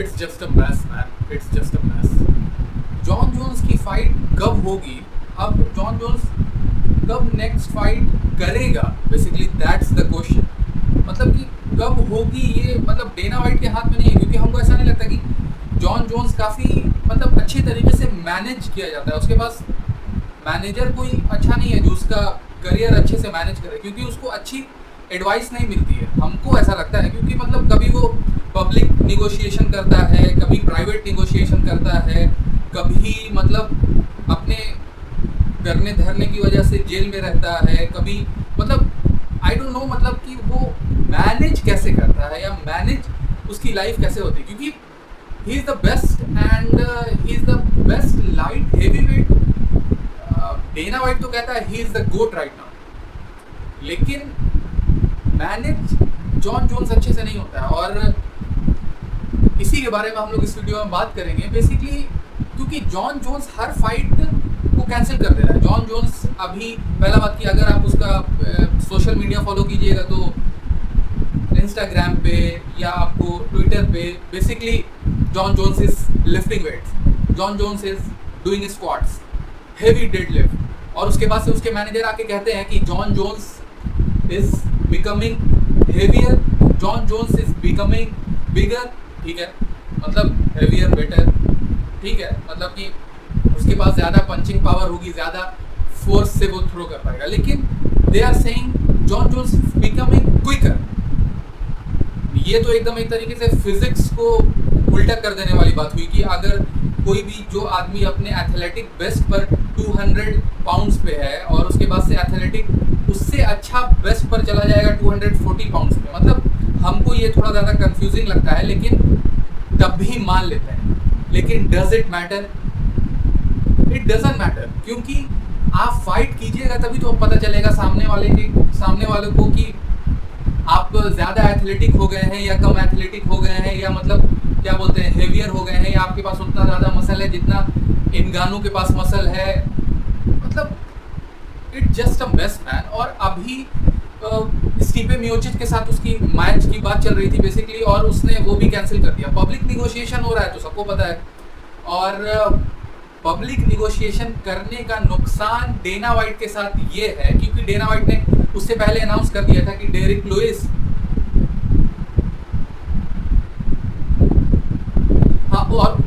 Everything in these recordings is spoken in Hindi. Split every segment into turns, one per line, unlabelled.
It's just a mess man, it's just a mess. John Jones की फाइट कब होगी? अब जॉन जोन्स कब नेक्स्ट फाइट करेगा? Basically that's the question. मतलब कि कब होगी ये, मतलब डेना वाइट के हाथ में नहीं है, क्योंकि हमको ऐसा नहीं लगता कि जॉन जोन्स काफ़ी मतलब अच्छे तरीके से मैनेज किया जाता है। उसके पास मैनेजर कोई अच्छा नहीं है जो उसका करियर अच्छे से मैनेज करे, क्योंकि उसको अच्छी एडवाइस नहीं मिलती है, हमको ऐसा लगता है। क्योंकि मतलब कभी वो पब्लिक निगोशिएशन करता है, कभी प्राइवेट निगोशिएशन करता है, कभी मतलब अपने करने धरने की वजह से जेल में रहता है, कभी मतलब आई डोंट नो मतलब कि वो मैनेज कैसे करता है या मैनेज उसकी लाइफ कैसे होती है। क्योंकि he is the best and he is the best light heavy weight. Dana White तो कहता है he is the GOAT right now, लेकिन मैनेज जॉन जोन्स अच्छे से नहीं होता है। और इसी के बारे में हम लोग इस वीडियो में बात करेंगे बेसिकली, क्योंकि जॉन जोन्स हर फाइट को कैंसिल कर दे रहा है। जॉन जोन्स अभी पहला बात की, अगर आप उसका सोशल मीडिया फॉलो कीजिएगा तो इंस्टाग्राम पे या आपको ट्विटर पे basically John Jones is lifting weights, John Jones is doing squats, heavy deadlift, और उसके बाद से उसके मैनेजर आके कहते हैं कि John Jones is becoming heavier, John Jones is becoming bigger. ठीक है, मतलब हेवियर बेटर, ठीक है, मतलब कि उसके पास ज़्यादा पंचिंग पावर होगी, ज़्यादा फोर्स से वो थ्रो कर पाएगा। लेकिन they are saying John Jones becoming quicker. ये तो एकदम एक तरीके से फिजिक्स को उल्टा कर देने वाली बात हुई कि अगर कोई भी जो आदमी अपने एथलेटिक बेस्ट पर 200 पाउंड्स पे है और उसके बाद से एथलेटिक उससे अच्छा बेस्ट पर चला जाएगा 240 पाउंड्स पे, मतलब हमको ये थोड़ा ज़्यादा कंफ्यूजिंग लगता है, लेकिन तब भी मान लेते हैं। लेकिन does it matter? It doesn't matter, क्योंकि आप फाइट कीजिएगा तभी तो पता चलेगा सामने वाले को कि आप ज़्यादा एथलेटिक हो गए हैं या कम एथलेटिक हो गए हैं, या मतलब क्या बोलते हैं हेवियर हो गए हैं, या आपके पास उतना ज़्यादा मसल है जितना इंगानू के पास मसल है। मतलब it just a mess man. और अभी स्टीफे मियोचिच के साथ उसकी मैच की बात चल रही थी बेसिकली, और उसने वो भी कैंसिल कर दिया। पब्लिक निगोशिएशन हो रहा है तो सबको पता है, और पब्लिक निगोशिएशन करने का नुकसान डेना वाइट के साथ ये है, क्योंकि डेना वाइट ने उससे पहले अनाउंस कर दिया था कि डेरिक लुइस, हाँ, और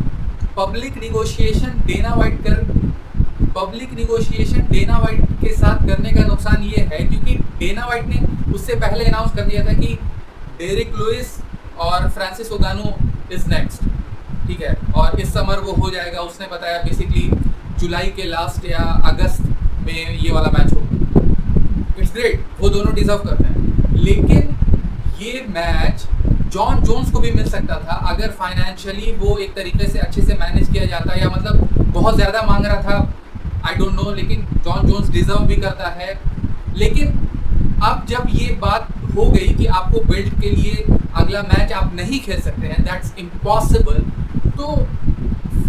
पब्लिक निगोशिएशन डेना वाइट के साथ करने का नुकसान ये है, क्योंकि डेना वाइट ने उससे पहले अनाउंस कर दिया था कि डेरिक लुइस और फ्रांसिस ओगानो इज नेक्स्ट। ठीक है, और इस समर वो हो जाएगा। उसने बताया बेसिकली जुलाई के लास्ट या अगस्त में ये वाला मैच होगा। इट्स ग्रेट, वो दोनों डिजर्व करते हैं, लेकिन ये मैच जॉन जोन्स को भी मिल सकता था अगर फाइनेंशियली वो एक तरीके से अच्छे से मैनेज किया जाता, या मतलब बहुत ज़्यादा मांग रहा था, आई डोंट नो, लेकिन जॉन जोन्स डिजर्व भी करता है। लेकिन अब जब ये बात हो गई कि आपको बेल्ट के लिए अगला मैच आप नहीं खेल सकते हैं, दैट्स इम्पॉसिबल, तो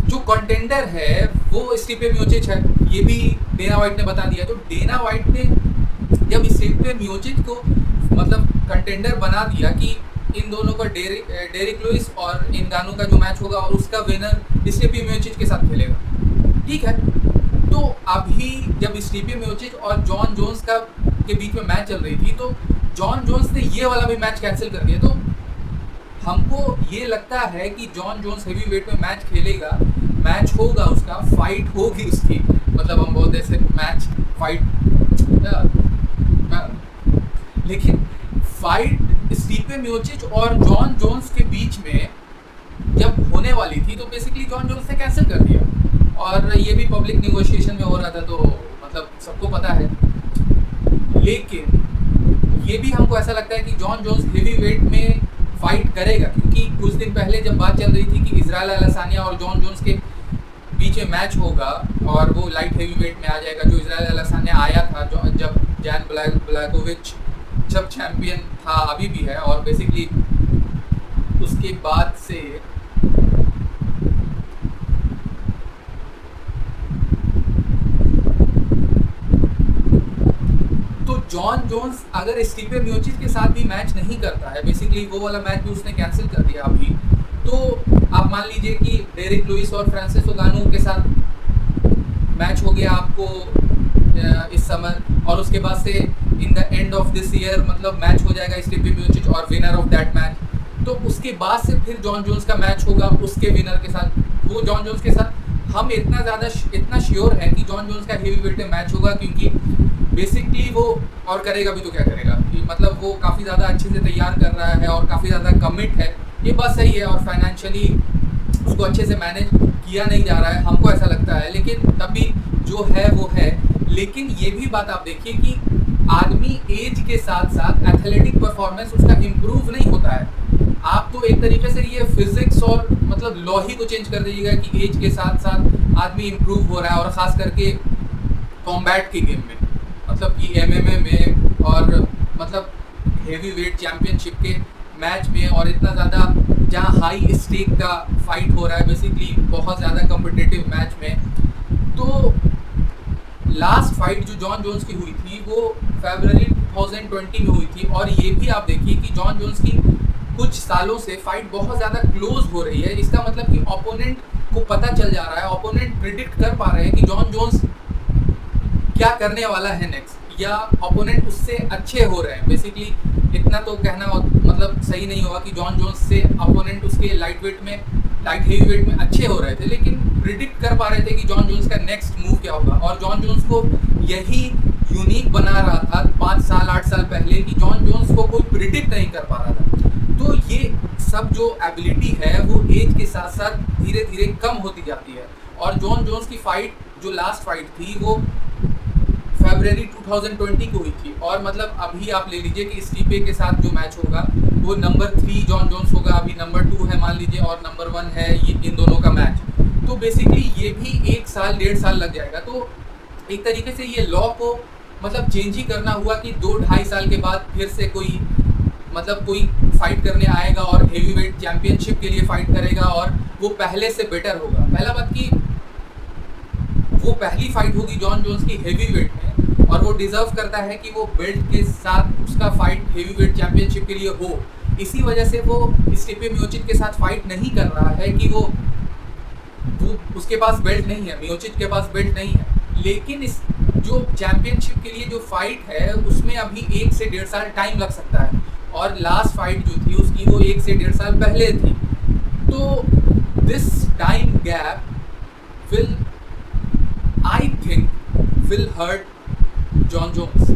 जो कंटेंडर है वो स्टीफे मियोचिच है, ये भी डेना वाइट ने बता दिया। तो डेना वाइट ने जब स्टीफे मियोचिच को मतलब कंटेंडर बना दिया कि इन दोनों का डेरिक लुइस और इंगानू का जो मैच होगा और उसका विनर स्टीफे मियोचिच के साथ खेलेगा, ठीक है। तो अभी जब स्टीफे मियोचिच और जॉन जोन्स के बीच में मैच चल रही थी, तो जॉन जोन्स ने ये वाला भी मैच कैंसिल कर दिया। तो हमको ये लगता है कि जॉन जोन्स हेवी वेट में मैच खेलेगा, मैच होगा उसका, फाइट होगी उसकी, मतलब हम बोलते हैं मैच फाइट, लेकिन फाइट स्टीफे मियोचिच और जॉन जोन्स के बीच में जब होने वाली थी तो बेसिकली जॉन जोन्स ने कैंसिल कर दिया, और ये भी पब्लिक निगोशिएशन में हो रहा था, तो मतलब सबको पता है। लेकिन ये भी हमको ऐसा लगता है कि जॉन जोन्स हेवी वेट में फाइट करेगा, क्योंकि कुछ दिन पहले जब बात चल रही थी कि इजराइल अलासानिया और जॉन जोन्स के बीच में मैच होगा और वो लाइट हेवी वेट में आ जाएगा, जो इजराइल अलासानिया आया था जब जैन ब्लैकोविच जब चैम्पियन था, अभी भी है, और बेसिकली उसके बाद से तो जॉन जोन्स अगर स्टीफे मियोचिच के साथ भी मैच नहीं करता है, बेसिकली वो वाला मैच भी उसने कैंसिल कर दिया अभी, तो आप अब मान लीजिए कि डेरिक लुइस और फ्रांसिस गानू के साथ मैच हो गया आपको इस समर, और उसके बाद से in the end of this year मतलब मैच हो जाएगा स्टीफी मियोचिच और विनर ऑफ दैट मैच, तो उसके बाद से फिर जॉन जोन्स का मैच होगा उसके विनर के साथ। वो जॉन जोन्स के साथ हम इतना श्योर है कि जॉन जोन्स का हेवी वेट में मैच होगा, क्योंकि बेसिकली वो और करेगा भी तो क्या करेगा कि मतलब वो काफ़ी ज़्यादा अच्छे से तैयार कर रहा है और काफ़ी ज़्यादा कमिट है, ये बात सही है, और फाइनेंशियली उसको अच्छे से मैनेज किया नहीं जा रहा है, हमको ऐसा लगता है, लेकिन तब भी जो है वो है। लेकिन ये भी बात आप देखिए कि आदमी एज के साथ साथ एथलेटिक परफॉर्मेंस उसका इम्प्रूव नहीं होता है। आप तो एक तरीके से ये फिजिक्स और मतलब लॉ ही को चेंज कर दीजिएगा कि एज के साथ साथ आदमी इम्प्रूव हो रहा है, और ख़ास करके कॉम्बैट के गेम में, मतलब कि एमएमए में और मतलब हेवी वेट चैम्पियनशिप के मैच में, और इतना ज़्यादा जहाँ हाई स्टेक का फाइट हो रहा है, बेसिकली बहुत ज़्यादा कॉम्पिटिटिव मैच में। तो लास्ट फाइट जो जॉन जोन्स की हुई थी वो फरवरी 2020 में हुई थी, और ये भी आप देखिए कि जॉन जोन्स की कुछ सालों से फाइट बहुत ज़्यादा क्लोज हो रही है। इसका मतलब कि ओपोनेंट को पता चल जा रहा है, ओपोनेंट प्रिडिक्ट कर पा रहे हैं कि जॉन जोन्स क्या करने वाला है नेक्स्ट, या ओपोनेंट उससे अच्छे हो रहे हैं। बेसिकली इतना तो कहना मतलब सही नहीं होगा कि जॉन जोन्स से ओपोनेंट उसके लाइट हेवी वेट में अच्छे हो रहे थे, लेकिन प्रिडिक्ट कर पा रहे थे कि जॉन जोन्स का नेक्स्ट मूव क्या होगा। और जॉन जोन्स को यही यूनिक बना रहा था 5 साल 8 साल पहले कि जॉन जोन्स को कोई प्रिडिक्ट नहीं कर पा रहा था। तो ये सब जो एबिलिटी है वो एज के साथ साथ धीरे धीरे कम होती जाती है। और जॉन जोन्स की फाइट जो लास्ट फाइट थी वो फरवरी 2020 को हुई थी, और मतलब अभी आप ले लीजिए कि स्टीफे के साथ जो मैच होगा वो नंबर 3 जॉन जोन्स होगा, अभी नंबर 2 है मान लीजिए, और नंबर 1 है ये इन दोनों का मैच। तो बेसिकली ये भी 1 साल 1.5 साल लग जाएगा। तो एक तरीके से ये लॉ को मतलब चेंज ही करना हुआ कि 2-2.5 साल के बाद फिर से कोई फाइट करने आएगा और हेवी वेट चैंपियनशिप के लिए फाइट करेगा, और वो पहले से बेटर होगा। पहला बात कि वो पहली फाइट होगी जॉन जोन्स की हेवी वेट में, और वो डिजर्व करता है कि वो बेल्ट के साथ उसका फाइट हेवी वेट चैंपियनशिप के लिए हो। इसी वजह से वो स्टीफे मियोचिच के साथ फाइट नहीं कर रहा है कि वो उसके पास बेल्ट नहीं है, मियोचिच के पास बेल्ट नहीं है, लेकिन इस जो चैंपियनशिप के लिए जो फाइट है उसमें अभी 1 से 1.5 साल टाइम लग सकता है, और लास्ट फाइट जो थी उसकी वो 1 से 1.5 साल पहले थी। तो this time gap will I think will hurt John Jones.